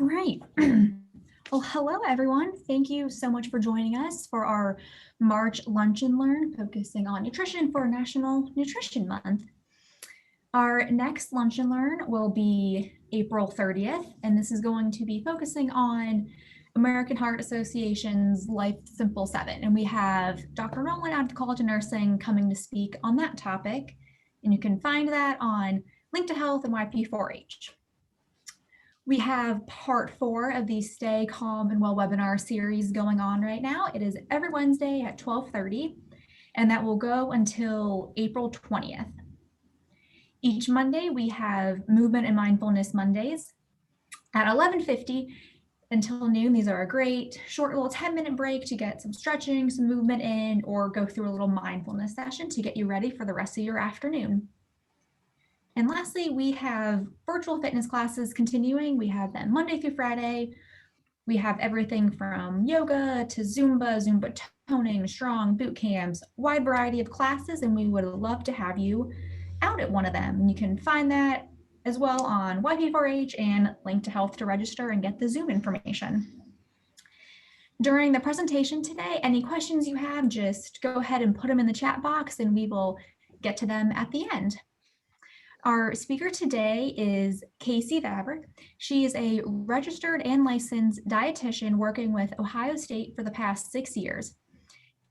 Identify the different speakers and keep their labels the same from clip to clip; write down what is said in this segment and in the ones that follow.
Speaker 1: All right. Well, hello, everyone. Thank you so much for joining us for our March Lunch and Learn, focusing on nutrition for National Nutrition Month. Our next Lunch and Learn will be April 30th, and this is going to be focusing on American Heart Association's Life Simple 7. And we have Dr. Nolan out of the College of Nursing coming to speak on that topic. And you can find that on Link to Health and YP4H. We have part 4 of the Stay Calm and Well webinar series going on right now. It is every Wednesday at 12:30, and that will go until April 20th. Each Monday, we have Movement and Mindfulness Mondays at 11:50 until noon. These are a great short little 10-minute break to get some stretching, some movement in, or go through a little mindfulness session to get you ready for the rest of your afternoon. And lastly, we have virtual fitness classes continuing. We have them Monday through Friday. We have everything from yoga to Zumba toning, strong boot camps, wide variety of classes, and we would love to have you out at one of them. And you can find that as well on YP4H and Link to Health to register and get the Zoom information. During the presentation today, any questions you have, just go ahead and put them in the chat box and we will get to them at the end. Our speaker today is Casey Vabrick. She is a registered and licensed dietitian working with Ohio State for the past 6 years.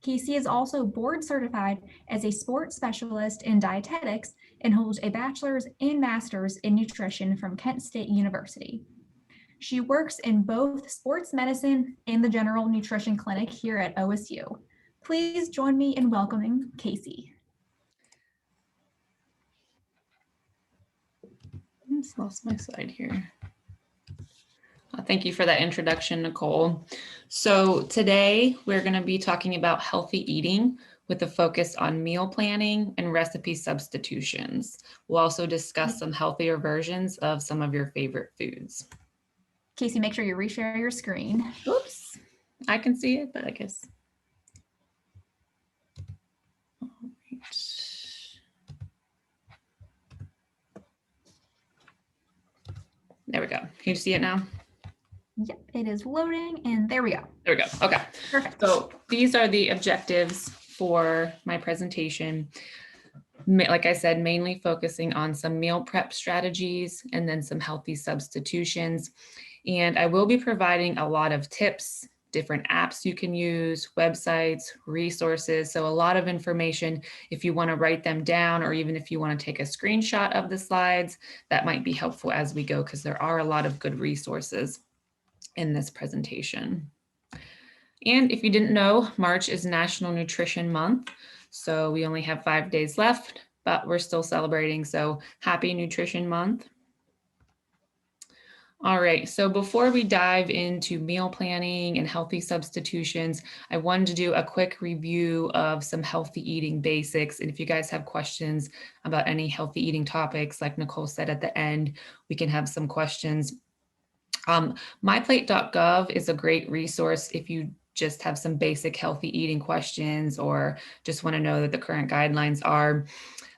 Speaker 1: Casey is also board certified as a sports specialist in dietetics and holds a bachelor's and master's in nutrition from Kent State University. She works in both sports medicine and the general nutrition clinic here at OSU. Please join me in welcoming Casey.
Speaker 2: I just lost my slide here. Thank you for that introduction, Nicole. So today we're going to be talking about healthy eating with a focus on meal planning and recipe substitutions. We'll also discuss some healthier versions of some of your favorite foods.
Speaker 1: Casey, make sure you reshare your screen.
Speaker 2: Oops, I can see it, but I guess. All right. There we go. Can you see it now?
Speaker 1: Yep, it is loading and there we go.
Speaker 2: There we go. Okay.
Speaker 1: Perfect.
Speaker 2: So these are the objectives for my presentation. Like I said, mainly focusing on some meal prep strategies and then some healthy substitutions. And I will be providing a lot of tips, different apps you can use, websites, resources. So a lot of information if you want to write them down, or even if you want to take a screenshot of the slides, that might be helpful as we go, because there are a lot of good resources in this presentation. And if you didn't know, March is National Nutrition Month. So we only have 5 days left, but we're still celebrating. So happy Nutrition Month. All right, so before we dive into meal planning and healthy substitutions, I wanted to do a quick review of some healthy eating basics. And if you guys have questions about any healthy eating topics, like Nicole said at the end, we can have some questions. Myplate.gov is a great resource if you just have some basic healthy eating questions or just want to know that the current guidelines are.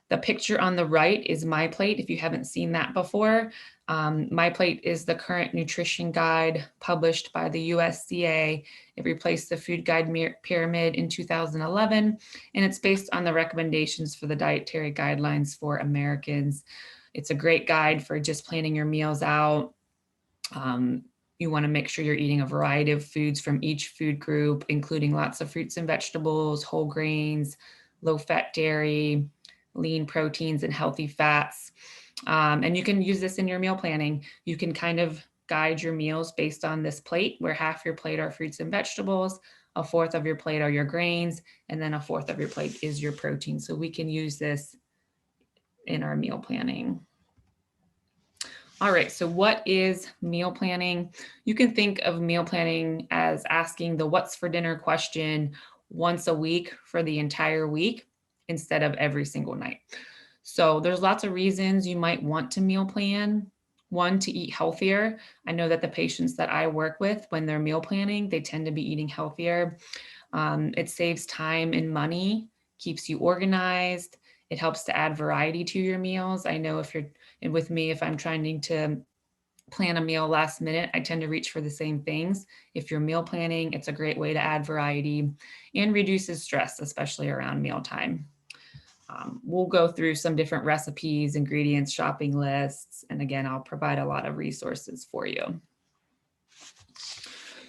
Speaker 2: The picture on the right is MyPlate. If you haven't seen that before, MyPlate is the current nutrition guide published by the USDA. It replaced the food guide pyramid in 2011, and it's based on the recommendations for the dietary guidelines for Americans. It's a great guide for just planning your meals out. You want to make sure you're eating a variety of foods from each food group, including lots of fruits and vegetables, whole grains, low-fat dairy, lean proteins, and healthy fats. And you can use this in your meal planning. You can kind of guide your meals based on this plate, where half your plate are fruits and vegetables, a fourth of your plate are your grains, and then a fourth of your plate is your protein. So we can use this in our meal planning. All right, so what is meal planning? You can think of meal planning as asking the what's for dinner question once a week for the entire week instead of every single night. So there's lots of reasons you might want to meal plan. One, to eat healthier. I know that the patients that I work with, when they're meal planning, they tend to be eating healthier. It saves time and money, keeps you organized. It helps to add variety to your meals. I know if you're with me, if I'm trying to plan a meal last minute, I tend to reach for the same things. If you're meal planning, it's a great way to add variety and reduces stress, especially around mealtime. We'll go through some different recipes, ingredients, shopping lists, and again, I'll provide a lot of resources for you.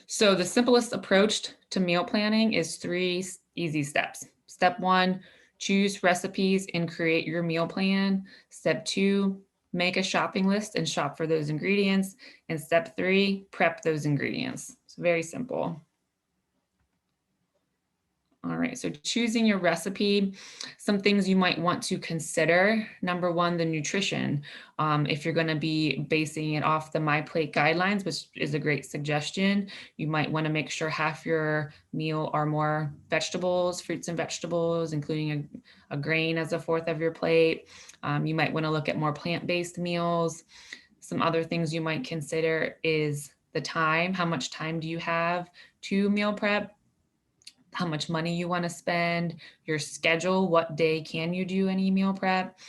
Speaker 2: So the simplest approach to meal planning is 3 easy steps. Step 1, choose recipes and create your meal plan. Step 2, make a shopping list and shop for those ingredients. And step 3, prep those ingredients. It's very simple. All right, so choosing your recipe, some things you might want to consider. Number 1, the nutrition. If you're going to be basing it off the My Plate guidelines, which is a great suggestion, you might want to make sure half your meal are more vegetables, fruits and vegetables, including a grain as a fourth of your plate. You might want to look at more plant-based meals. Some other things you might consider is the time. How much time do you have to meal prep? How much money you want to spend, your schedule, what day can you do any meal prep,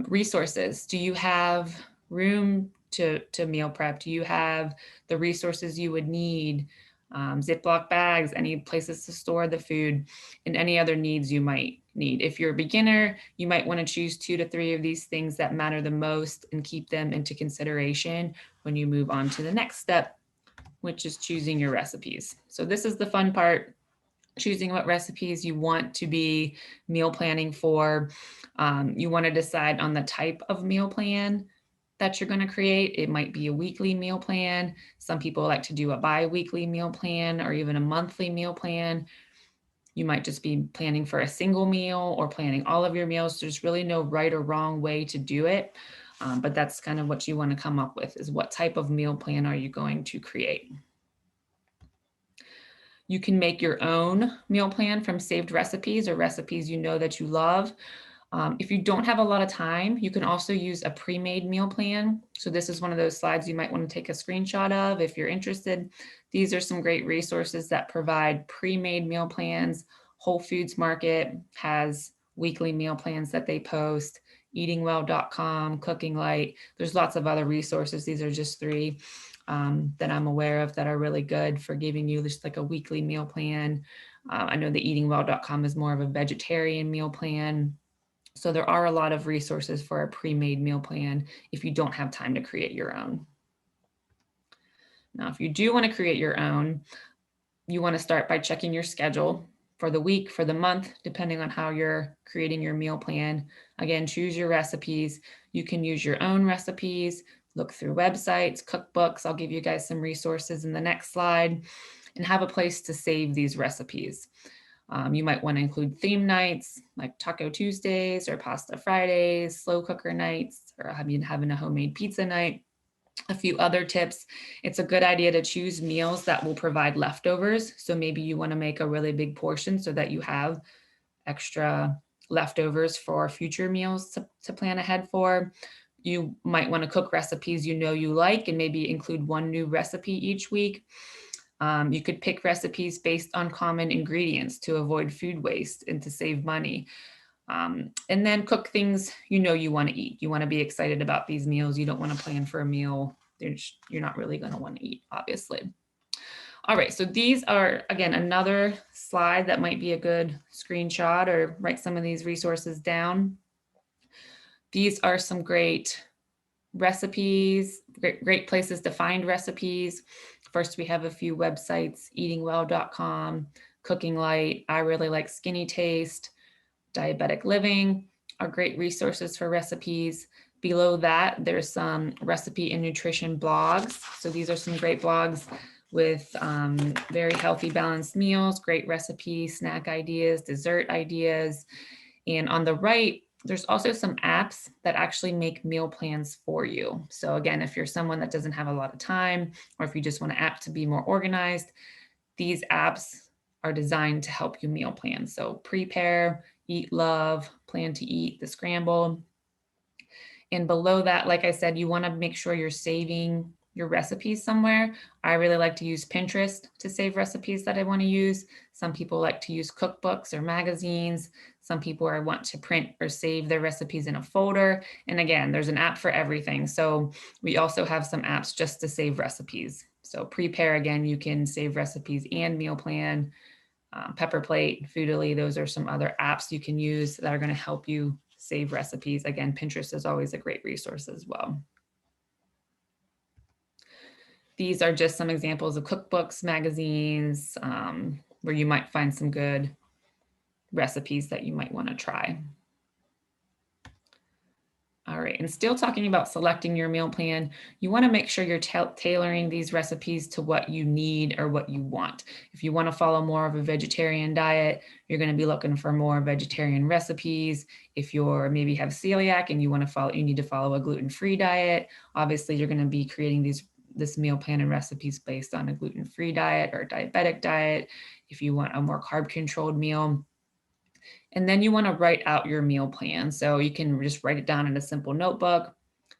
Speaker 2: resources. Do you have room to meal prep? Do you have the resources you would need, Ziploc bags, any places to store the food, and any other needs you might need. If you're a beginner, you might want to choose 2 to 3 of these things that matter the most and keep them into consideration when you move on to the next step, which is choosing your recipes. So this is the fun part. Choosing what recipes you want to be meal planning for. You want to decide on the type of meal plan that you're going to create. It might be a weekly meal plan. Some people like to do a bi-weekly meal plan or even a monthly meal plan. You might just be planning for a single meal or planning all of your meals. There's really no right or wrong way to do it. But that's kind of what you want to come up with, is what type of meal plan are you going to create? You can make your own meal plan from saved recipes or recipes you know that you love. If you don't have a lot of time, you can also use a pre-made meal plan. So this is one of those slides you might want to take a screenshot of if you're interested. These are some great resources that provide pre-made meal plans. Whole Foods Market has weekly meal plans that they post. Eatingwell.com, Cooking Light. There's lots of other resources. These are just 3 that I'm aware of that are really good for giving you just like a weekly meal plan. I know the eatingwell.com is more of a vegetarian meal plan. So there are a lot of resources for a pre-made meal plan if you don't have time to create your own. Now, if you do want to create your own, you want to start by checking your schedule for the week, for the month, depending on how you're creating your meal plan. Again, choose your recipes. You can use your own recipes, look through websites, cookbooks. I'll give you guys some resources in the next slide, and have a place to save these recipes. You might want to include theme nights like Taco Tuesdays or Pasta Fridays, slow cooker nights, or having a homemade pizza night. A few other tips. It's a good idea to choose meals that will provide leftovers. So maybe you want to make a really big portion so that you have extra leftovers for future meals to plan ahead for. You might want to cook recipes you know you like and maybe include 1 new recipe each week. You could pick recipes based on common ingredients to avoid food waste and to save money. And then cook things you know you want to eat. You want to be excited about these meals. You don't want to plan for a meal you're not really going to want to eat, obviously. All right, so these are, again, another slide that might be a good screenshot or write some of these resources down. These are some great recipes, great places to find recipes. First, we have a few websites, eatingwell.com, Cooking Light. I really like Skinny Taste. Diabetic Living are great resources for recipes. Below that, there's some recipe and nutrition blogs. So these are some great blogs with very healthy, balanced meals, great recipes, snack ideas, dessert ideas. And on the right, there's also some apps that actually make meal plans for you. So again, if you're someone that doesn't have a lot of time, or if you just want an app to be more organized, these apps are designed to help you meal plan. So Prepare, Eat Love, Plan to Eat, The Scramble. And below that, like I said, you want to make sure you're saving your recipes somewhere. I really like to use Pinterest to save recipes that I want to use. Some people like to use cookbooks or magazines. Some people want to print or save their recipes in a folder. And again, there's an app for everything. So we also have some apps just to save recipes. So Prepare, again, you can save recipes and meal plan. Pepper Plate, Foodily, those are some other apps you can use that are going to help you save recipes. Again, Pinterest is always a great resource as well. These are just some examples of cookbooks, magazines, where you might find some good recipes that you might want to try. All right, and still talking about selecting your meal plan, you want to make sure you're tailoring these recipes to what you need or what you want. If you want to follow more of a vegetarian diet, you're going to be looking for more vegetarian recipes. If you're maybe have celiac and you need to follow a gluten-free diet, obviously you're going to be creating this meal plan and recipes based on a gluten-free diet or a diabetic diet. If you want a more carb-controlled meal, and then you want to write out your meal plan. So you can just write it down in a simple notebook.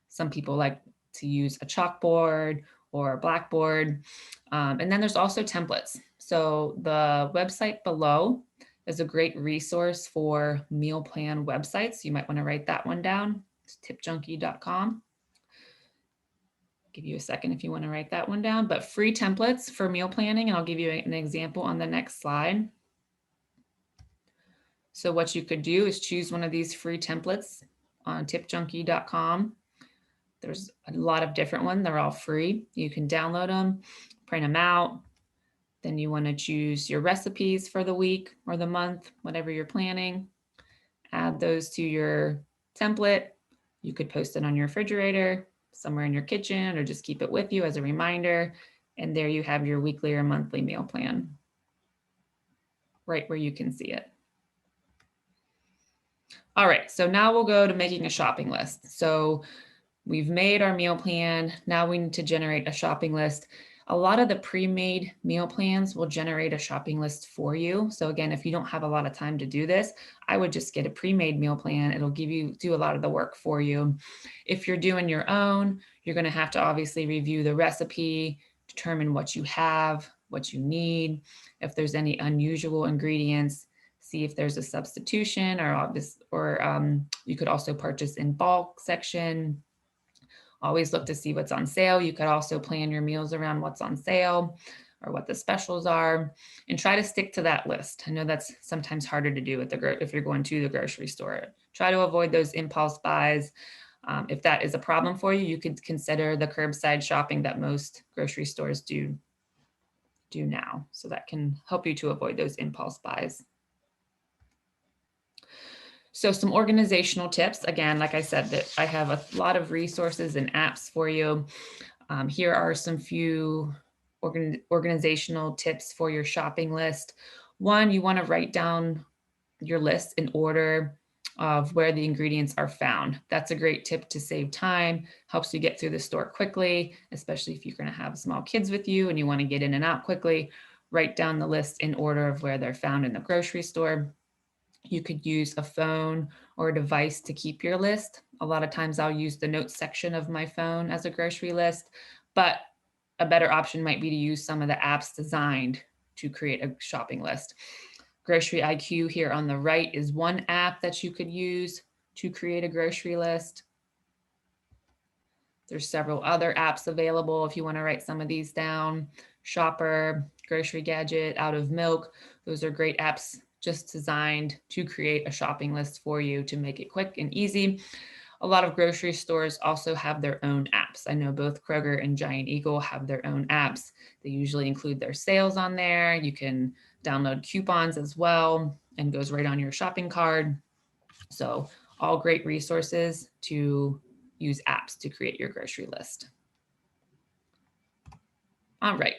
Speaker 2: Some people like to use a chalkboard or a blackboard. And then there's also templates. So the website below is a great resource for meal plan websites. You might want to write that one down. It's tipjunkie.com. Give you a second if you want to write that one down, but free templates for meal planning. And I'll give you an example on the next slide. So what you could do is choose one of these free templates on tipjunkie.com. There's a lot of different ones. They're all free. You can download them, print them out. Then you want to choose your recipes for the week or the month, whatever you're planning. Add those to your template. You could post it on your refrigerator, somewhere in your kitchen, or just keep it with you as a reminder. And there you have your weekly or monthly meal plan, right where you can see it. All right, so now we'll go to making a shopping list. So we've made our meal plan. Now we need to generate a shopping list. A lot of the pre-made meal plans will generate a shopping list for you. So again, if you don't have a lot of time to do this, I would just get a pre-made meal plan. It'll do a lot of the work for you. If you're doing your own, you're going to have to obviously review the recipe, determine what you have, what you need, if there's any unusual ingredients, see if there's a substitution, or you could also purchase in bulk section. Always look to see what's on sale. You could also plan your meals around what's on sale or what the specials are, and try to stick to that list. I know that's sometimes harder to do if you're going to the grocery store. Try to avoid those impulse buys. If that is a problem for you, you could consider the curbside shopping that most grocery stores do now. So that can help you to avoid those impulse buys. So some organizational tips. Again, like I said, that I have a lot of resources and apps for you. Here are some few organizational tips for your shopping list. One, you want to write down your list in order of where the ingredients are found. That's a great tip to save time, helps you get through the store quickly, especially if you're going to have small kids with you and you want to get in and out quickly. Write down the list in order of where they're found in the grocery store. You could use a phone or a device to keep your list. A lot of times I'll use the notes section of my phone as a grocery list, but a better option might be to use some of the apps designed to create a shopping list. Grocery IQ here on the right is one app that you could use to create a grocery list. There's several other apps available if you want to write some of these down. Shopper, Grocery Gadget, Out of Milk. Those are great apps just designed to create a shopping list for you to make it quick and easy. A lot of grocery stores also have their own apps. I know both Kroger and Giant Eagle have their own apps. They usually include their sales on there. You can download coupons as well and goes right on your shopping cart. So all great resources to use apps to create your grocery list. All right.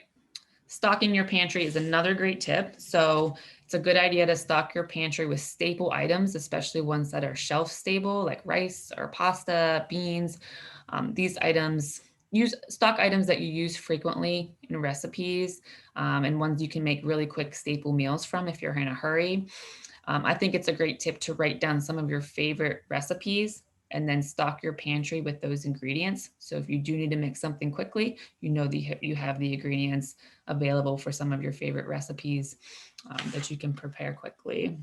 Speaker 2: Stocking your pantry is another great tip. So it's a good idea to stock your pantry with staple items, especially ones that are shelf stable, like rice or pasta, beans. These items, stock items that you use frequently in recipes, and ones you can make really quick staple meals from if you're in a hurry. I think it's a great tip to write down some of your favorite recipes and then stock your pantry with those ingredients. So if you do need to make something quickly, you know you have the ingredients available for some of your favorite recipes that you can prepare quickly.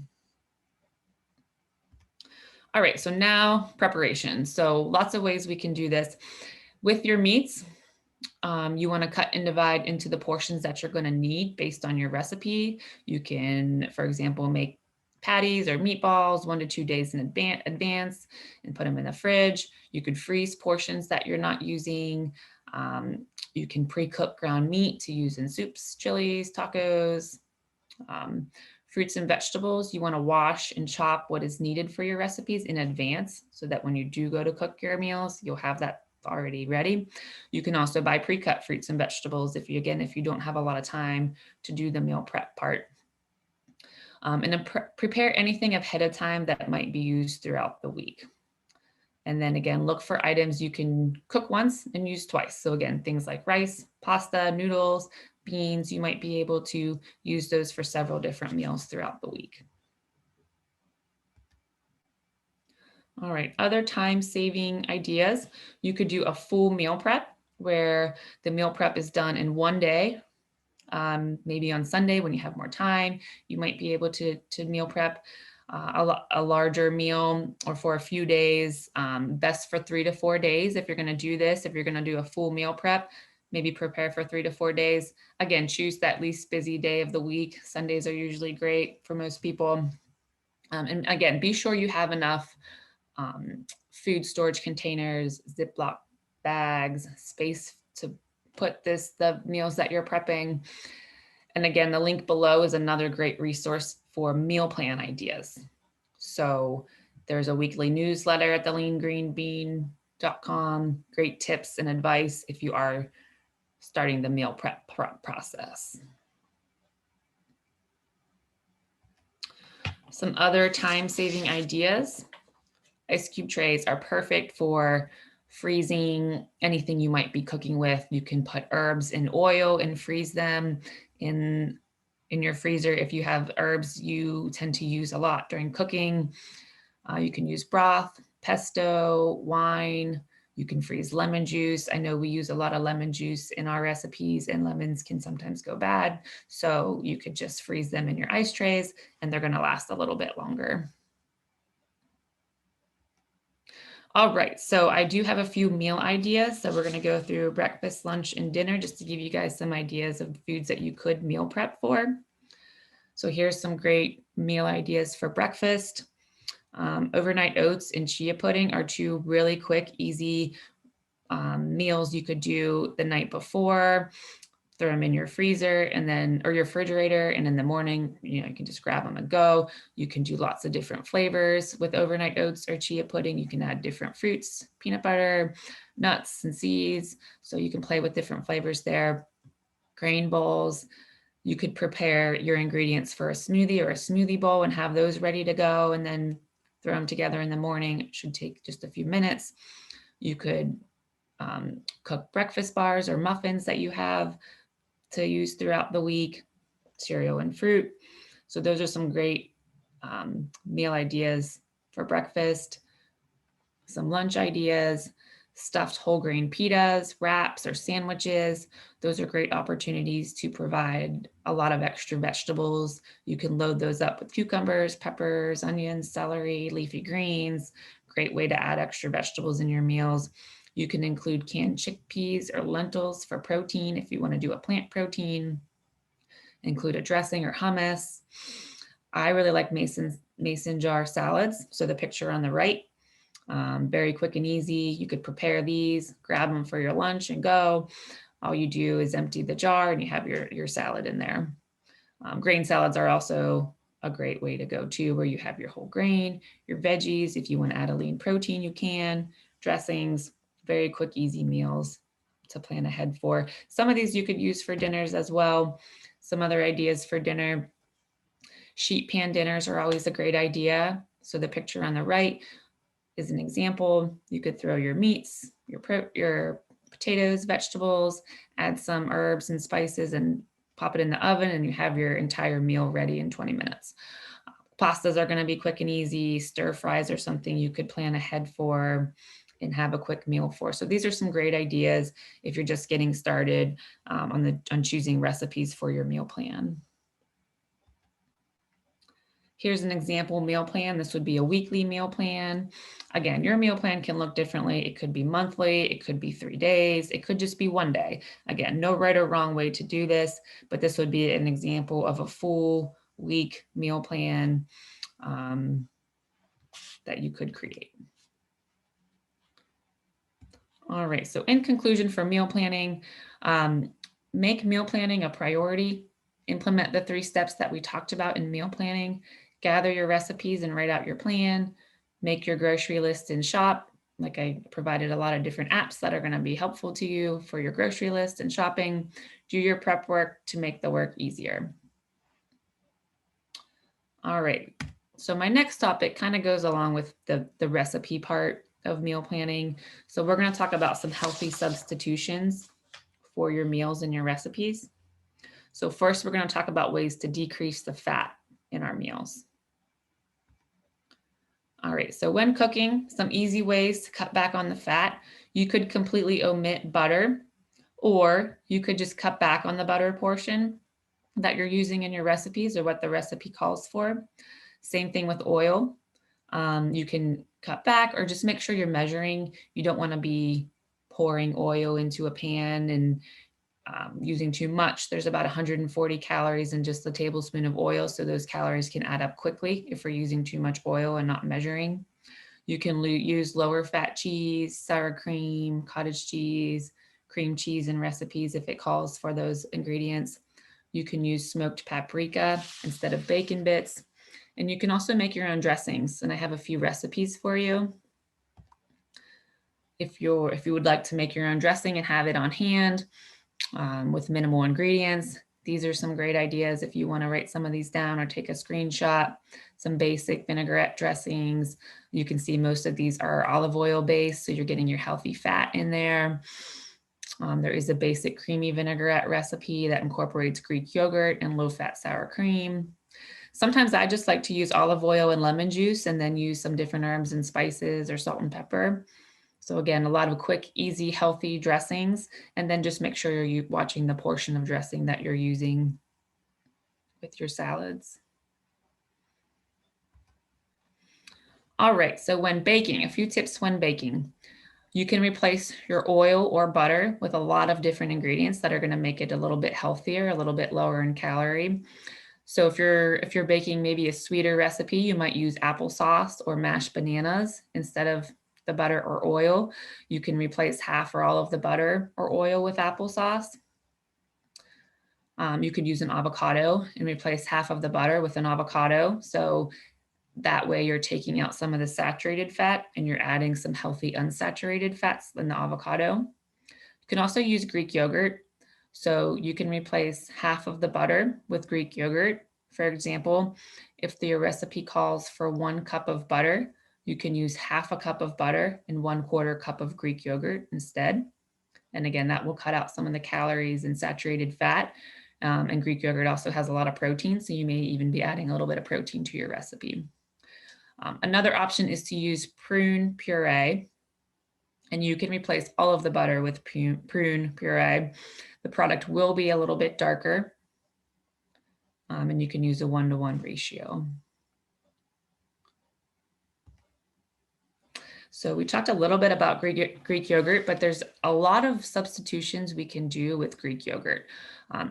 Speaker 2: All right, so now preparation. So lots of ways we can do this. With your meats, you want to cut and divide into the portions that you're going to need based on your recipe. You can, for example, make patties or meatballs 1 to 2 days in advance and put them in the fridge. You could freeze portions that you're not using. You can pre-cook ground meat to use in soups, chilies, tacos. Fruits and vegetables, you want to wash and chop what is needed for your recipes in advance so that when you do go to cook your meals, you'll have that already ready. You can also buy pre-cut fruits and vegetables if you don't have a lot of time to do the meal prep part. And then prepare anything ahead of time that might be used throughout the week. And then again, look for items you can cook once and use twice. So again, things like rice, pasta, noodles, beans, you might be able to use those for several different meals throughout the week. All right, other time-saving ideas. You could do a full meal prep where the meal prep is done in one day. Maybe on Sunday when you have more time, you might be able to meal prep a larger meal or for a few days, best for 3 to 4 days. If you're going to do this, if you're going to do a full meal prep, maybe prepare for 3 to 4 days. Again, choose that least busy day of the week. Sundays are usually great for most people. And again, be sure you have enough food storage containers, Ziploc bags, space to put the meals that you're prepping. And again, the link below is another great resource for meal plan ideas. So there's a weekly newsletter at theleangreenbean.com, great tips and advice if you are starting the meal prep process. Some other time-saving ideas. Ice cube trays are perfect for freezing anything you might be cooking with. You can put herbs in oil and freeze them in your freezer. If you have herbs you tend to use a lot during cooking, you can use broth, pesto, wine. You can freeze lemon juice. I know we use a lot of lemon juice in our recipes and lemons can sometimes go bad. So you could just freeze them in your ice trays and they're going to last a little bit longer. All right, so I do have a few meal ideas. So we're going to go through breakfast, lunch, and dinner just to give you guys some ideas of foods that you could meal prep for. So here's some great meal ideas for breakfast. Overnight oats and chia pudding are 2 really quick, easy meals you could do the night before. Throw them in your freezer and then, or your refrigerator. And in the morning, you can just grab them and go. You can do lots of different flavors with overnight oats or chia pudding. You can add different fruits, peanut butter, nuts and seeds. So you can play with different flavors there. Grain bowls. You could prepare your ingredients for a smoothie or a smoothie bowl and have those ready to go and then throw them together in the morning. It should take just a few minutes. You could cook breakfast bars or muffins that you have to use throughout the week, cereal and fruit. So those are some great meal ideas for breakfast. Some lunch ideas, stuffed whole grain pitas, wraps, or sandwiches. Those are great opportunities to provide a lot of extra vegetables. You can load those up with cucumbers, peppers, onions, celery, leafy greens. Great way to add extra vegetables in your meals. You can include canned chickpeas or lentils for protein if you want to do a plant protein. Include a dressing or hummus. I really like mason jar salads. So the picture on the right, very quick and easy. You could prepare these, grab them for your lunch and go. All you do is empty the jar and you have your salad in there. Grain salads are also a great way to go too, where you have your whole grain, your veggies. If you want to add a lean protein, you can. Dressings, very quick, easy meals to plan ahead for. Some of these you could use for dinners as well. Some other ideas for dinner. Sheet pan dinners are always a great idea. So the picture on the right is an example. You could throw your meats, your potatoes, vegetables, add some herbs and spices and pop it in the oven and you have your entire meal ready in 20 minutes. Pastas are going to be quick and easy. Stir fries are something you could plan ahead for and have a quick meal for. So these are some great ideas if you're just getting started on choosing recipes for your meal plan. Here's an example meal plan. This would be a weekly meal plan. Again, your meal plan can look differently. It could be monthly, it could be 3 days, it could just be 1 day. Again, no right or wrong way to do this, but this would be an example of a full week meal plan that you could create. All right, so in conclusion for meal planning, make meal planning a priority. Implement the 3 steps that we talked about in meal planning. Gather your recipes and write out your plan. Make your grocery list and shop. Like I provided a lot of different apps that are going to be helpful to you for your grocery list and shopping. Do your prep work to make the work easier. All right, so my next topic kind of goes along with the recipe part of meal planning. So we're going to talk about some healthy substitutions for your meals and your recipes. So first, we're going to talk about ways to decrease the fat in our meals. All right, so when cooking, some easy ways to cut back on the fat. You could completely omit butter, or you could just cut back on the butter portion that you're using in your recipes or what the recipe calls for. Same thing with oil. You can cut back or just make sure you're measuring. You don't want to be pouring oil into a pan and using too much. There's about 140 calories in just a tablespoon of oil, so those calories can add up quickly if we're using too much oil and not measuring. You can use lower fat cheese, sour cream, cottage cheese, cream cheese in recipes if it calls for those ingredients. You can use smoked paprika instead of bacon bits. And you can also make your own dressings. And I have a few recipes for you. If you would like to make your own dressing and have it on hand with minimal ingredients, these are some great ideas if you want to write some of these down or take a screenshot. Some basic vinaigrette dressings. You can see most of these are olive oil based, so you're getting your healthy fat in there. There is a basic creamy vinaigrette recipe that incorporates Greek yogurt and low-fat sour cream. Sometimes I just like to use olive oil and lemon juice and then use some different herbs and spices or salt and pepper. So again, a lot of quick, easy, healthy dressings, and then just make sure you're watching the portion of dressing that you're using with your salads. All right, so when baking, a few tips when baking. You can replace your oil or butter with a lot of different ingredients that are going to make it a little bit healthier, a little bit lower in calorie. So if you're baking maybe a sweeter recipe, you might use applesauce or mashed bananas instead of the butter or oil. You can replace half or all of the butter or oil with applesauce. You could use an avocado and replace half of the butter with an avocado. So that way you're taking out some of the saturated fat and you're adding some healthy unsaturated fats in the avocado. You can also use Greek yogurt. So you can replace half of the butter with Greek yogurt. For example, if your recipe calls for 1 cup of butter, you can use half a cup of butter and 1/4 cup of Greek yogurt instead. And again, that will cut out some of the calories and saturated fat. And Greek yogurt also has a lot of protein, so you may even be adding a little bit of protein to your recipe. Another option is to use prune puree. And you can replace all of the butter with prune puree. The product will be a little bit darker, and you can use a 1-to-1 ratio. So we talked a little bit about Greek yogurt, but there's a lot of substitutions we can do with Greek yogurt.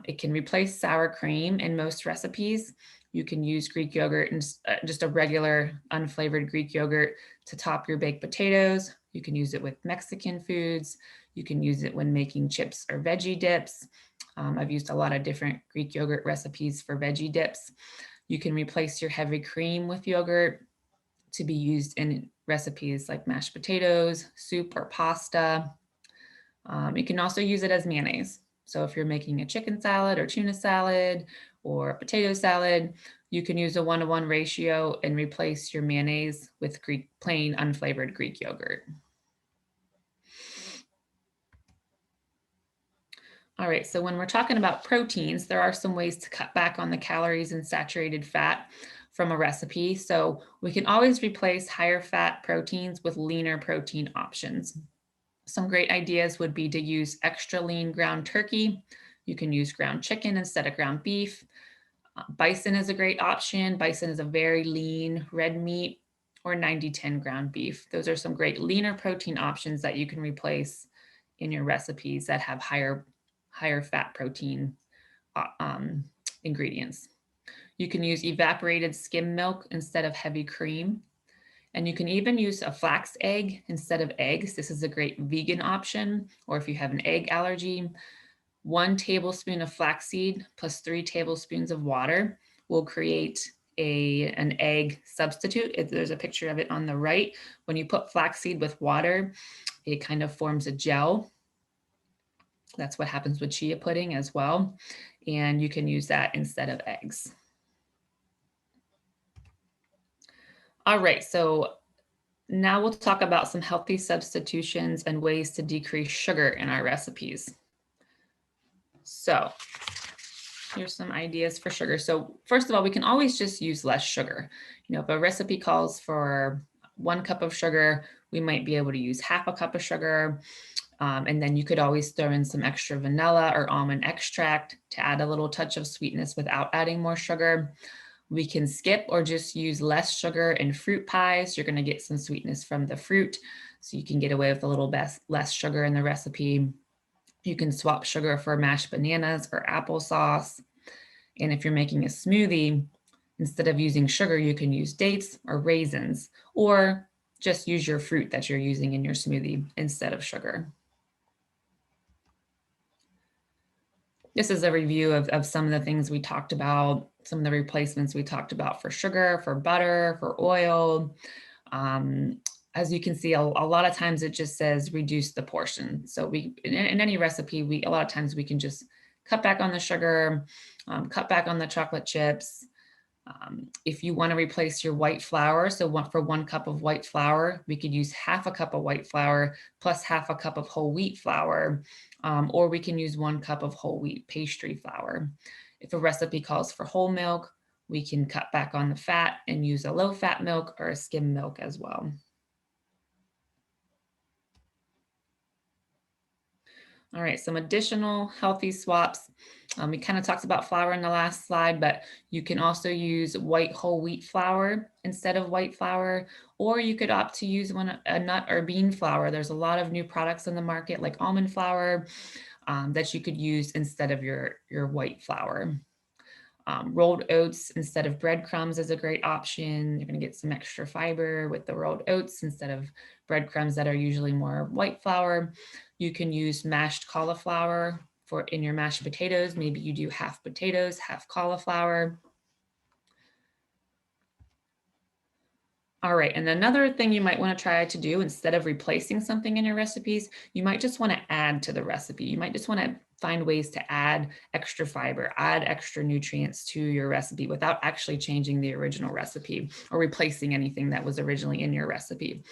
Speaker 2: It can replace sour cream in most recipes. You can use Greek yogurt and just a regular unflavored Greek yogurt to top your baked potatoes. You can use it with Mexican foods. You can use it when making chips or veggie dips. I've used a lot of different Greek yogurt recipes for veggie dips. You can replace your heavy cream with yogurt to be used in recipes like mashed potatoes, soup, or pasta. You can also use it as mayonnaise. So if you're making a chicken salad or tuna salad or a potato salad, you can use a 1-to-1 ratio and replace your mayonnaise with plain unflavored Greek yogurt. All right, so when we're talking about proteins, there are some ways to cut back on the calories and saturated fat from a recipe. So we can always replace higher fat proteins with leaner protein options. Some great ideas would be to use extra lean ground turkey. You can use ground chicken instead of ground beef. Bison is a great option. Bison is a very lean red meat, or 90-10 ground beef. Those are some great leaner protein options that you can replace in your recipes that have higher fat protein ingredients. You can use evaporated skim milk instead of heavy cream. And you can even use a flax egg instead of eggs. This is a great vegan option, or if you have an egg allergy. 1 tablespoon of flaxseed plus 3 tablespoons of water will create an egg substitute. There's a picture of it on the right. When you put flaxseed with water, it kind of forms a gel. That's what happens with chia pudding as well. And you can use that instead of eggs. All right, so now we'll talk about some healthy substitutions and ways to decrease sugar in our recipes. So here's some ideas for sugar. So first of all, we can always just use less sugar. If a recipe calls for 1 cup of sugar, we might be able to use half a cup of sugar. And then you could always throw in some extra vanilla or almond extract to add a little touch of sweetness without adding more sugar. We can skip or just use less sugar in fruit pies. You're going to get some sweetness from the fruit, so you can get away with a little less sugar in the recipe. You can swap sugar for mashed bananas or applesauce. And if you're making a smoothie, instead of using sugar, you can use dates or raisins, or just use your fruit that you're using in your smoothie instead of sugar. This is a review of some of the things we talked about, some of the replacements we talked about for sugar, for butter, for oil. As you can see, a lot of times it just says reduce the portion. So in any recipe, a lot of times we can just cut back on the sugar, cut back on the chocolate chips. If you want to replace your white flour, so for 1 cup of white flour, we could use half a cup of white flour plus half a cup of whole wheat flour, or we can use 1 cup of whole wheat pastry flour. If a recipe calls for whole milk, we can cut back on the fat and use a low fat milk or a skim milk as well. All right, some additional healthy swaps. We kind of talked about flour in the last slide, but you can also use white whole wheat flour instead of white flour, or you could opt to use a nut or bean flour. There's a lot of new products in the market like almond flour that you could use instead of your white flour. Rolled oats instead of breadcrumbs is a great option. You're going to get some extra fiber with the rolled oats instead of breadcrumbs that are usually more white flour. You can use mashed cauliflower in your mashed potatoes. Maybe you do half potatoes, half cauliflower. All right, and another thing you might want to try to do instead of replacing something in your recipes, you might just want to add to the recipe. You might just want to find ways to add extra fiber, add extra nutrients to your recipe without actually changing the original recipe or replacing anything that was originally in your recipe.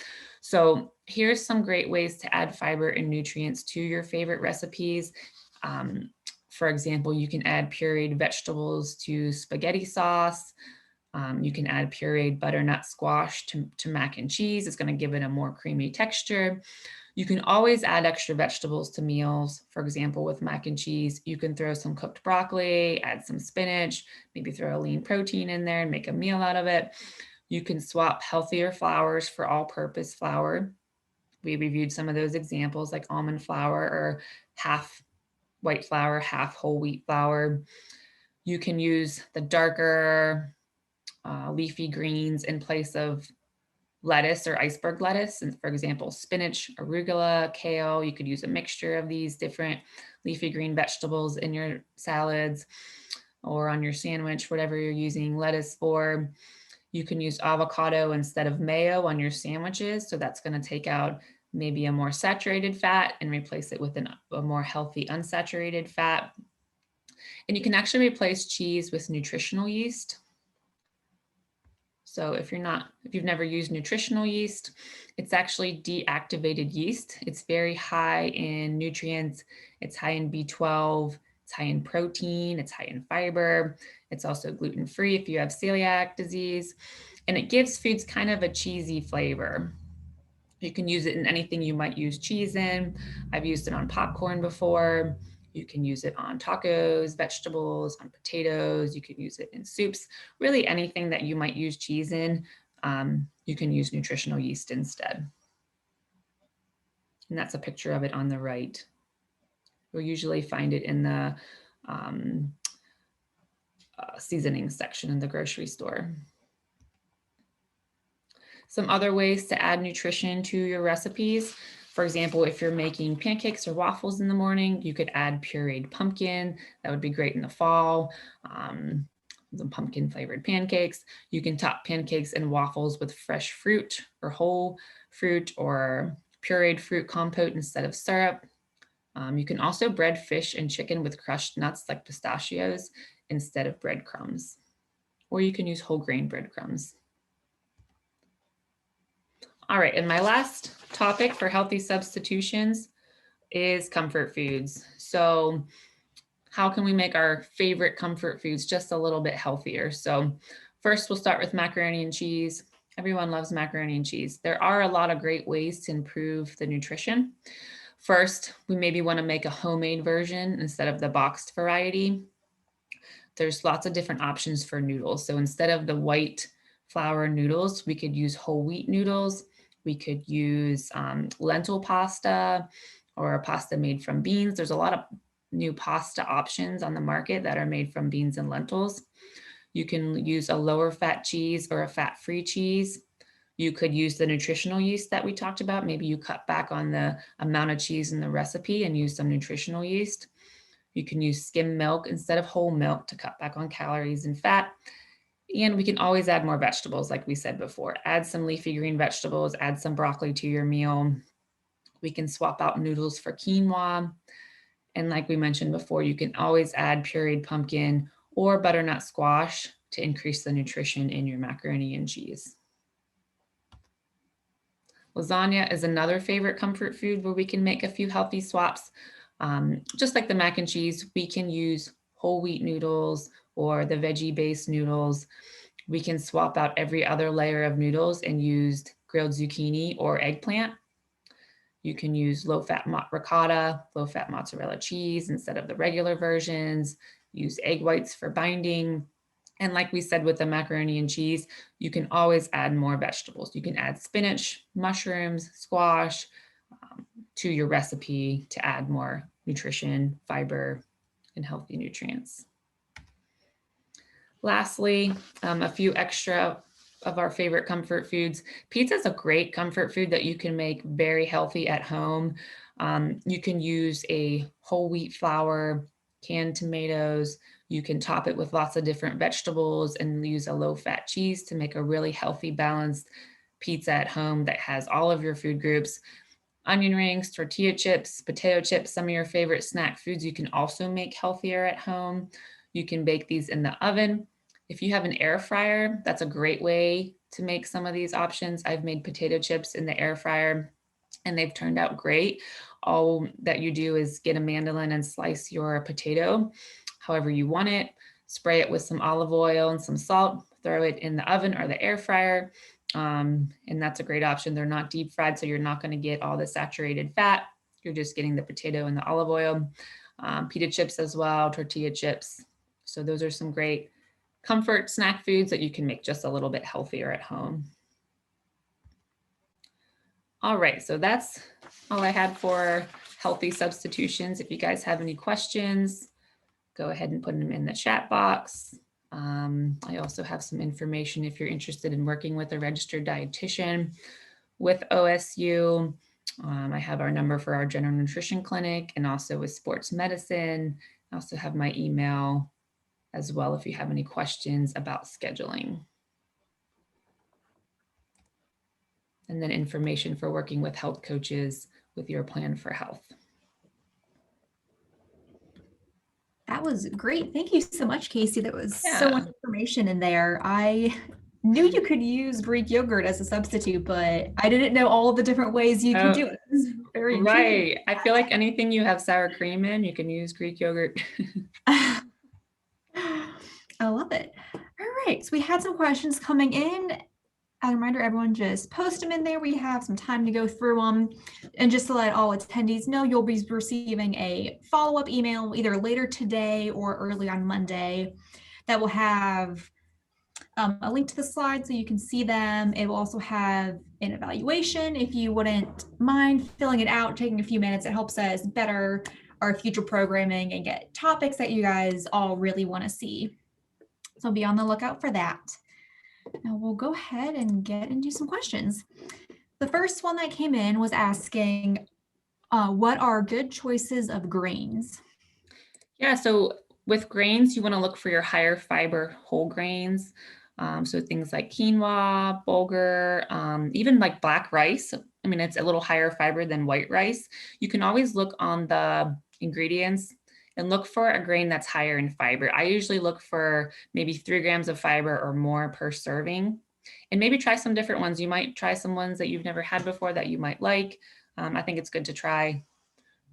Speaker 2: So here's some great ways to add fiber and nutrients to your favorite recipes. For example, you can add pureed vegetables to spaghetti sauce. You can add pureed butternut squash to mac and cheese. It's going to give it a more creamy texture. You can always add extra vegetables to meals. For example, with mac and cheese, you can throw some cooked broccoli, add some spinach, maybe throw a lean protein in there and make a meal out of it. You can swap healthier flours for all-purpose flour. We reviewed some of those examples like almond flour or half white flour, half whole wheat flour. You can use the darker leafy greens in place of lettuce or iceberg lettuce. And for example, spinach, arugula, kale. You could use a mixture of these different leafy green vegetables in your salads or on your sandwich, whatever you're using lettuce for. You can use avocado instead of mayo on your sandwiches. So that's going to take out maybe a more saturated fat and replace it with a more healthy unsaturated fat. And you can actually replace cheese with nutritional yeast. So if you've never used nutritional yeast, it's actually deactivated yeast. It's very high in nutrients. It's high in B12 It's high in protein, it's high in fiber. It's also gluten-free if you have celiac disease, and it gives foods kind of a cheesy flavor. You can use it in anything you might use cheese in. I've used it on popcorn before. You can use it on tacos, vegetables, on potatoes. You can use it in soups. Really anything that you might use cheese in, you can use nutritional yeast instead. And that's a picture of it on the right. You'll usually find it in the seasoning section in the grocery store. Some other ways to add nutrition to your recipes. For example, if you're making pancakes or waffles in the morning, you could add pureed pumpkin. That would be great in the fall. Some pumpkin flavored pancakes. You can top pancakes and waffles with fresh fruit or whole fruit or pureed fruit compote instead of syrup. You can also bread fish and chicken with crushed nuts like pistachios instead of breadcrumbs. Or you can use whole grain breadcrumbs. All right, and my last topic for healthy substitutions is comfort foods. So how can we make our favorite comfort foods just a little bit healthier? So first we'll start with macaroni and cheese. Everyone loves macaroni and cheese. There are a lot of great ways to improve the nutrition. First, we maybe want to make a homemade version instead of the boxed variety. There's lots of different options for noodles. So instead of the white flour noodles, we could use whole wheat noodles. We could use lentil pasta or a pasta made from beans. There's a lot of new pasta options on the market that are made from beans and lentils. You can use a lower fat cheese or a fat-free cheese. You could use the nutritional yeast that we talked about. Maybe you cut back on the amount of cheese in the recipe and use some nutritional yeast. You can use skim milk instead of whole milk to cut back on calories and fat. And we can always add more vegetables, like we said before. Add some leafy green vegetables, add some broccoli to your meal. We can swap out noodles for quinoa. And like we mentioned before, you can always add pureed pumpkin or butternut squash to increase the nutrition in your macaroni and cheese. Lasagna is another favorite comfort food where we can make a few healthy swaps. Just like the mac and cheese, we can use whole wheat noodles or the veggie-based noodles. We can swap out every other layer of noodles and use grilled zucchini or eggplant. You can use low-fat ricotta, low-fat mozzarella cheese instead of the regular versions. Use egg whites for binding. And like we said with the macaroni and cheese, you can always add more vegetables. You can add spinach, mushrooms, squash to your recipe to add more nutrition, fiber, and healthy nutrients. Lastly, a few extra of our favorite comfort foods. Pizza is a great comfort food that you can make very healthy at home. You can use a whole wheat flour, canned tomatoes. You can top it with lots of different vegetables and use a low-fat cheese to make a really healthy, balanced pizza at home that has all of your food groups. Onion rings, tortilla chips, potato chips, some of your favorite snack foods you can also make healthier at home. You can bake these in the oven. If you have an air fryer, that's a great way to make some of these options. I've made potato chips in the air fryer and they've turned out great. All that you do is get a mandolin and slice your potato however you want it, spray it with some olive oil and some salt, throw it in the oven or the air fryer. And that's a great option. They're not deep fried, so you're not going to get all the saturated fat. You're just getting the potato and the olive oil. Pita chips as well, tortilla chips. So those are some great comfort snack foods that you can make just a little bit healthier at home. All right, so that's all I had for healthy substitutions. If you guys have any questions, go ahead and put them in the chat box. I also have some information if you're interested in working with a registered dietitian with OSU. I have our number for our general nutrition clinic and also with sports medicine. I also have my email as well if you have any questions about scheduling. And then information for working with health coaches with your plan for health.
Speaker 1: That was great. Thank you so much, Casey. That was so much information in there. I knew you could use Greek yogurt as a substitute, but I didn't know all the different ways you could do it. Very
Speaker 2: Right.
Speaker 1: intriguing.
Speaker 2: I feel like anything you have sour cream in, you can use Greek yogurt.
Speaker 1: I love it. All right, so we had some questions coming in. As a reminder, everyone just post them in there. We have some time to go through them. And just to let all attendees know, you'll be receiving a follow-up email either later today or early on Monday that will have a link to the slides so you can see them. It will also have an evaluation if you wouldn't mind filling it out, taking a few minutes. It helps us better our future programming and get topics that you guys all really want to see. So be on the lookout for that. Now we'll go ahead and get into some questions. The first one that came in was asking, what are good choices of grains?
Speaker 2: Yeah, so with grains, you want to look for your higher fiber whole grains. So things like quinoa, bulgur, even like black rice. I mean, it's a little higher fiber than white rice. You can always look on the ingredients and look for a grain that's higher in fiber. I usually look for maybe 3 grams of fiber or more per serving. And maybe try some different ones. You might try some ones that you've never had before that you might like. I think it's good to try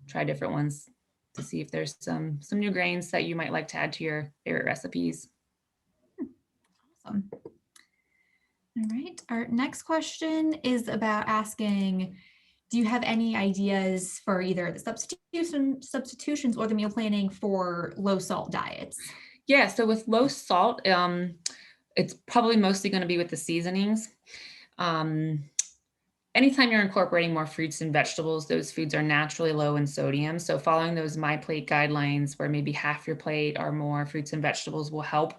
Speaker 2: different ones to see if there's some new grains that you might like to add to your favorite recipes.
Speaker 1: Awesome. All right. Our next question is about asking, do you have any ideas for either the substitutions or the meal planning for low salt diets?
Speaker 2: Yeah, so with low salt, it's probably mostly going to be with the seasonings. Anytime you're incorporating more fruits and vegetables, those foods are naturally low in sodium. So following those My Plate guidelines where maybe half your plate or more fruits and vegetables will help.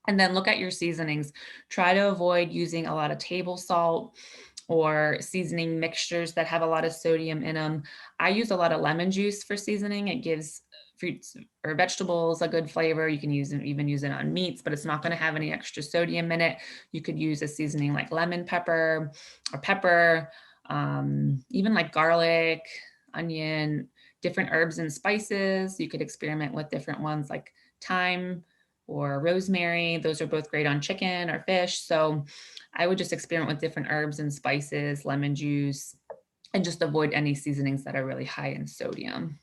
Speaker 2: And then look at your seasonings. Try to avoid using a lot of table salt or seasoning mixtures that have a lot of sodium in them. I use a lot of lemon juice for seasoning. It gives fruits or vegetables a good flavor. You can even use it on meats, but it's not going to have any extra sodium in it. You could use a seasoning like lemon pepper or pepper, even like garlic, onion, different herbs and spices. You could experiment with different ones like thyme or rosemary. Those are both great on chicken or fish. So I would just experiment with different herbs and spices, lemon juice, and just avoid any seasonings that are really high in sodium.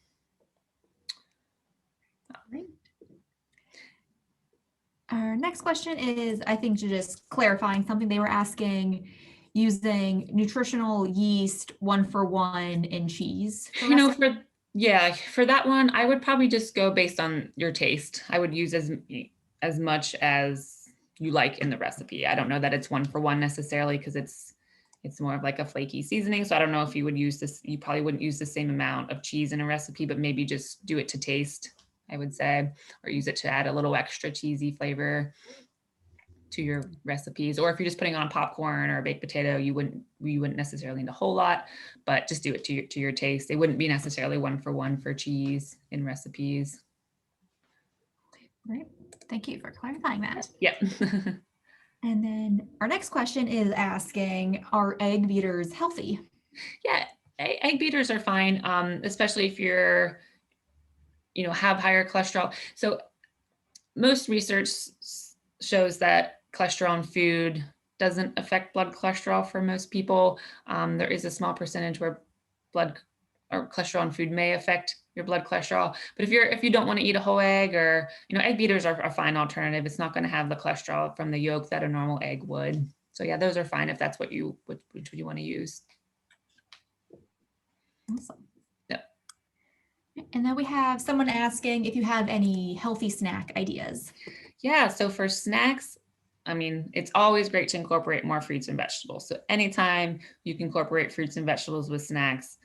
Speaker 1: Great. Our next question is, I think, just clarifying something they were asking, using nutritional yeast 1-for-1 in cheese.
Speaker 2: For that one, I would probably just go based on your taste. I would use as much as you like in the recipe. I don't know that it's 1-for-1 necessarily because it's more of like a flaky seasoning. So I don't know if you would use this. You probably wouldn't use the same amount of cheese in a recipe, but maybe just do it to taste, I would say, or use it to add a little extra cheesy flavor to your recipes. Or if you're just putting on popcorn or a baked potato, you wouldn't necessarily need a whole lot, but just do it to your taste. It wouldn't be necessarily 1-for-1 for cheese in recipes.
Speaker 1: Great. Thank you for clarifying that.
Speaker 2: Yep.
Speaker 1: And then our next question is asking, are egg beaters healthy?
Speaker 2: Yeah, egg beaters are fine, especially if you're, have higher cholesterol. So most research shows that cholesterol in food doesn't affect blood cholesterol for most people. There is a small percentage where blood or cholesterol in food may affect your blood cholesterol. But if you don't want to eat a whole egg, or egg beaters are a fine alternative. It's not going to have the cholesterol from the yolk that a normal egg would. So yeah, those are fine if that's what you want to use.
Speaker 1: Awesome.
Speaker 2: Yep.
Speaker 1: And then we have someone asking if you have any healthy snack ideas.
Speaker 2: Yeah, so for snacks, I mean, it's always great to incorporate more fruits and vegetables. So anytime you can incorporate fruits and vegetables with snacks,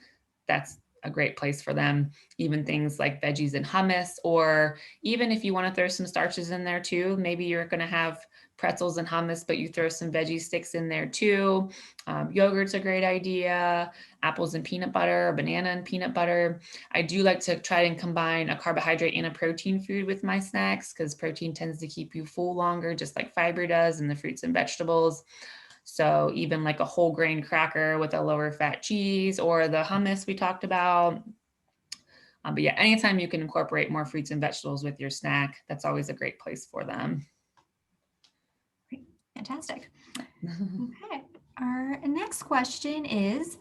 Speaker 2: that's a great place for them. Even things like veggies and hummus, or even if you want to throw some starches in there too, maybe you're going to have pretzels and hummus, but you throw some veggie sticks in there too. Yogurt's a great idea. Apples and peanut butter, or banana and peanut butter. I do like to try and combine a carbohydrate and a protein food with my snacks because protein tends to keep you full longer, just like fiber does in the fruits and vegetables. So even like a whole grain cracker with a lower fat cheese, or the hummus we talked about. But yeah, anytime you can incorporate more fruits and vegetables with your snack, that's always a great place for them.
Speaker 1: Fantastic. Okay. Our next question is,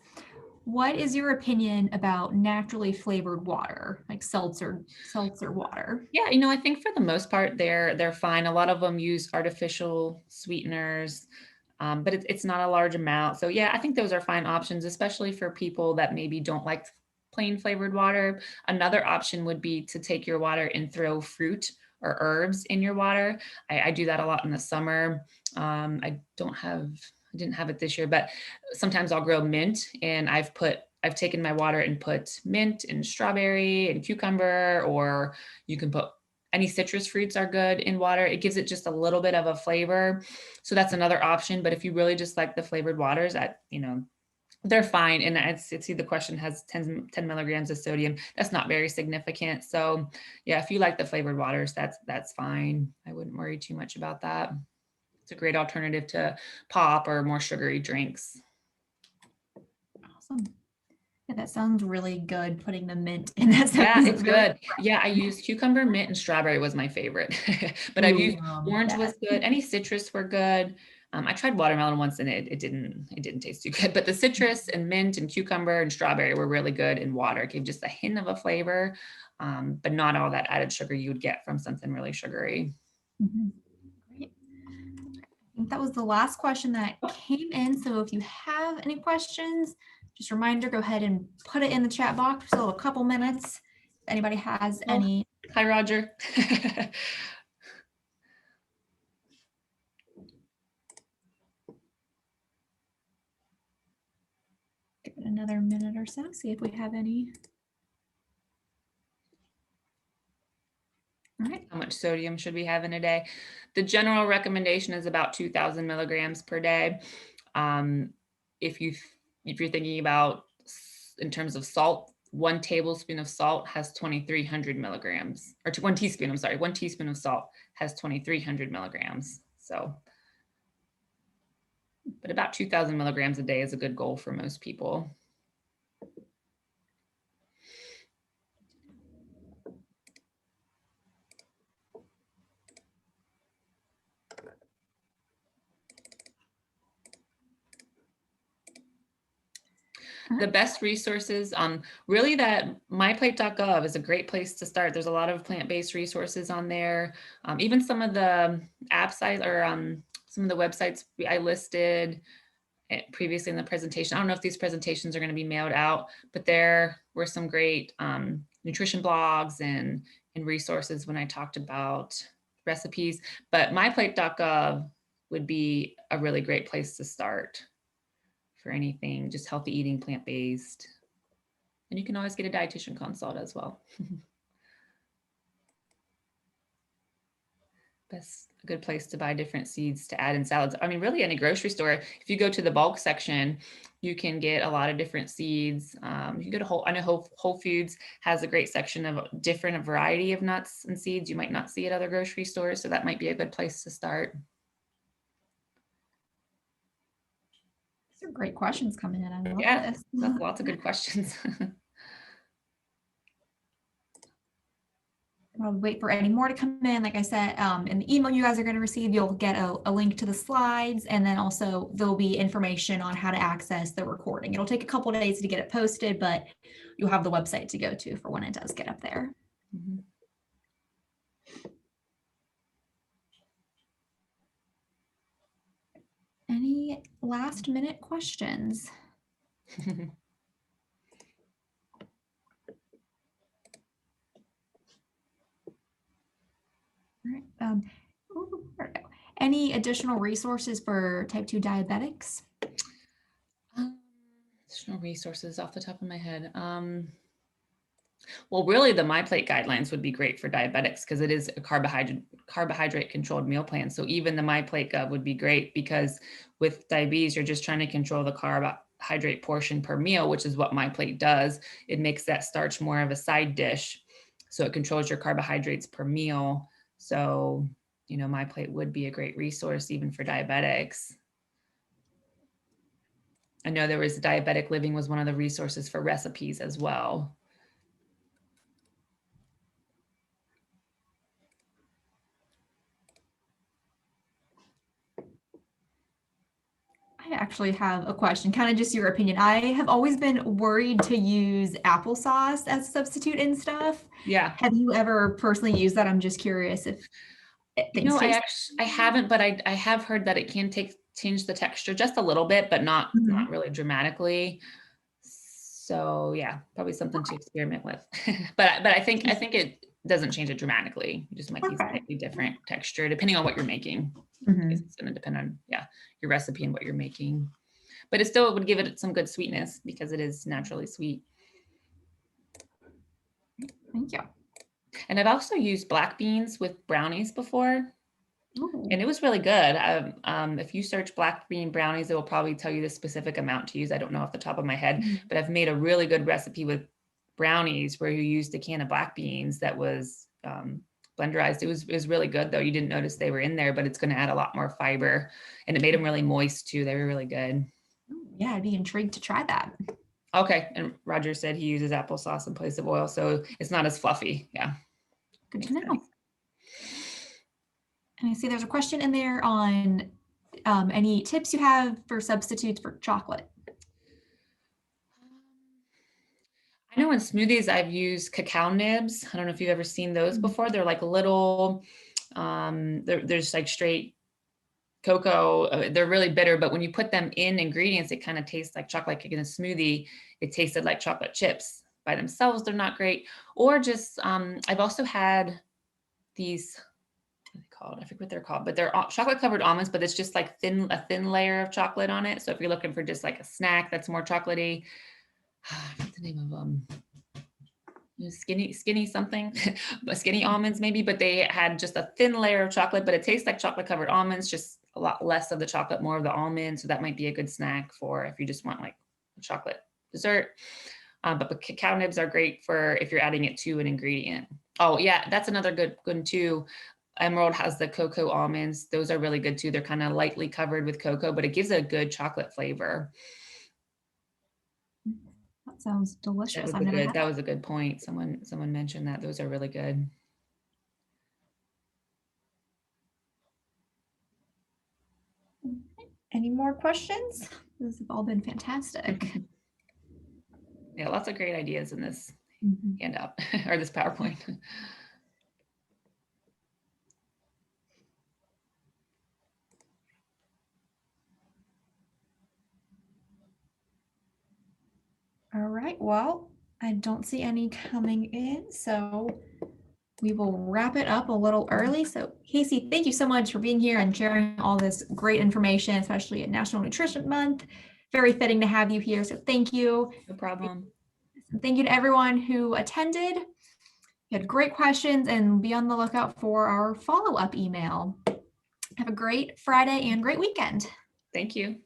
Speaker 1: what is your opinion about naturally flavored water, like seltzer water?
Speaker 2: Yeah, I think for the most part they're fine. A lot of them use artificial sweeteners, but it's not a large amount. So yeah, I think those are fine options, especially for people that maybe don't like plain flavored water. Another option would be to take your water and throw fruit or herbs in your water. I do that a lot in the summer. I didn't have it this year, but sometimes I'll grow mint, and I've taken my water and put mint and strawberry and cucumber, or you can put any citrus fruits are good in water. It gives it just a little bit of a flavor. So that's another option. But if you really just like the flavored waters, they're fine. And see the question has 10 milligrams of sodium. That's not very significant. So yeah, if you like the flavored waters, that's fine. I wouldn't worry too much about that. It's a great alternative to pop or more sugary drinks.
Speaker 1: Awesome. Yeah, that sounds really good, putting the mint in that.
Speaker 2: Yeah, it's good. Yeah, I used cucumber, mint, and strawberry was my favorite. But I've used orange was good. Any citrus were good. I tried watermelon once and it didn't taste too good. But the citrus and mint and cucumber and strawberry were really good in water. It gave just a hint of a flavor, but not all that added sugar you would get from something really sugary.
Speaker 1: Great. I think that was the last question that came in. So if you have any questions, just a reminder, go ahead and put it in the chat box. So a couple minutes. If anybody has any.
Speaker 2: Hi, Roger.
Speaker 1: Give it another minute or so, see if we have any. All right.
Speaker 2: How much sodium should we have in a day? The general recommendation is about 2,000 milligrams per day. If you're thinking about in terms of salt, 1 tablespoon of salt has 2,300 milligrams, or 1 teaspoon. I'm sorry, 1 teaspoon of salt has 2,300 milligrams. So, but about 2,000 milligrams a day is a good goal for most people. The best resources, really that myplate.gov is a great place to start. There's a lot of plant-based resources on there. Even some of the app sites or some of the websites I listed previously in the presentation. I don't know if these presentations are going to be mailed out, but there were some great nutrition blogs and resources when I talked about recipes. But myplate.gov would be a really great place to start for anything, just healthy eating, plant-based. And you can always get a dietitian consult as well. That's a good place to buy different seeds to add in salads. I mean, really any grocery store, if you go to the bulk section, you can get a lot of different seeds. You can go to I know Whole Foods has a great section of a variety of nuts and seeds you might not see at other grocery stores. So that might be a good place to start.
Speaker 1: These are great questions coming in. I love this.
Speaker 2: That's lots of good questions.
Speaker 1: I'll wait for any more to come in. Like I said, in the email you guys are going to receive, you'll get a link to the slides, and then also there'll be information on how to access the recording. It'll take a couple of days to get it posted, but you'll have the website to go to for when it does get up there. Mm-hmm. Any last minute questions? All right. Any additional resources for type 2 diabetics?
Speaker 2: Additional resources off the top of my head. Well, really the MyPlate guidelines would be great for diabetics because it is a carbohydrate controlled meal plan. So even the MyPlate Gov would be great because with diabetes, you're just trying to control the carbohydrate portion per meal, which is what MyPlate does. It makes that starch more of a side dish. So it controls your carbohydrates per meal. So, MyPlate would be a great resource even for diabetics. I know there was Diabetic Living was one of the resources for recipes as well.
Speaker 1: actually have a question, kind of just your opinion. I have always been worried to use applesauce as a substitute and stuff.
Speaker 2: Yeah.
Speaker 1: Have you ever personally used that? I'm just curious if things taste.
Speaker 2: I haven't, but I have heard that it can change the texture just a little bit, but not really dramatically. So yeah, probably something to experiment with. but I think it doesn't change it dramatically. You just might be slightly different texture depending on what you're making. It's going to depend on your recipe and what you're making. But it still would give it some good sweetness because it is naturally sweet.
Speaker 1: Thank you.
Speaker 2: And I've also used black beans with brownies before.
Speaker 1: Ooh.
Speaker 2: And it was really good. If you search black bean brownies, it will probably tell you the specific amount to use. I don't know off the top of my head, but I've made a really good recipe with brownies where you used a can of black beans that was blenderized. It was really good though. You didn't notice they were in there, but it's going to add a lot more fiber, and it made them really moist too. They were really good.
Speaker 1: Yeah, I'd be intrigued to try that.
Speaker 2: Okay. And Roger said he uses applesauce in place of oil, so it's not as fluffy. Yeah.
Speaker 1: Good to know. And I see there's a question in there on any tips you have for substitutes for chocolate.
Speaker 2: I know in smoothies I've used cacao nibs. I don't know if you've ever seen those before. They're like little, there's like straight cocoa. They're really bitter, but when you put them in ingredients, it kind of tastes like chocolate. Like in a smoothie, it tasted like chocolate chips by themselves. They're not great. Or just, I've also had these, what are they called? I forget what they're called, but they're chocolate covered almonds, but it's just like a thin layer of chocolate on it. So if you're looking for just like a snack that's more chocolatey, what's the name of them? Skinny something, skinny almonds maybe, but they had just a thin layer of chocolate, but it tastes like chocolate covered almonds, just a lot less of the chocolate, more of the almond. So that might be a good snack for if you just want like a chocolate dessert. But the cacao nibs are great for if you're adding it to an ingredient. Oh yeah, that's another good one too. Emerald has the cocoa almonds. Those are really good too. They're kind of lightly covered with cocoa, but it gives a good chocolate flavor.
Speaker 1: That sounds delicious.
Speaker 2: That was a good point. Someone mentioned that. Those are really good.
Speaker 1: Any more questions? Those have all been fantastic.
Speaker 2: Yeah, lots of great ideas in this handout or this PowerPoint.
Speaker 1: All right, well, I don't see any coming in, so we will wrap it up a little early. So Casey, thank you so much for being here and sharing all this great information, especially at National Nutrition Month. Very fitting to have you here, so thank you.
Speaker 2: No problem.
Speaker 1: Thank you to everyone who attended. You had great questions, and be on the lookout for our follow-up email. Have a great Friday and great weekend.
Speaker 2: Thank you.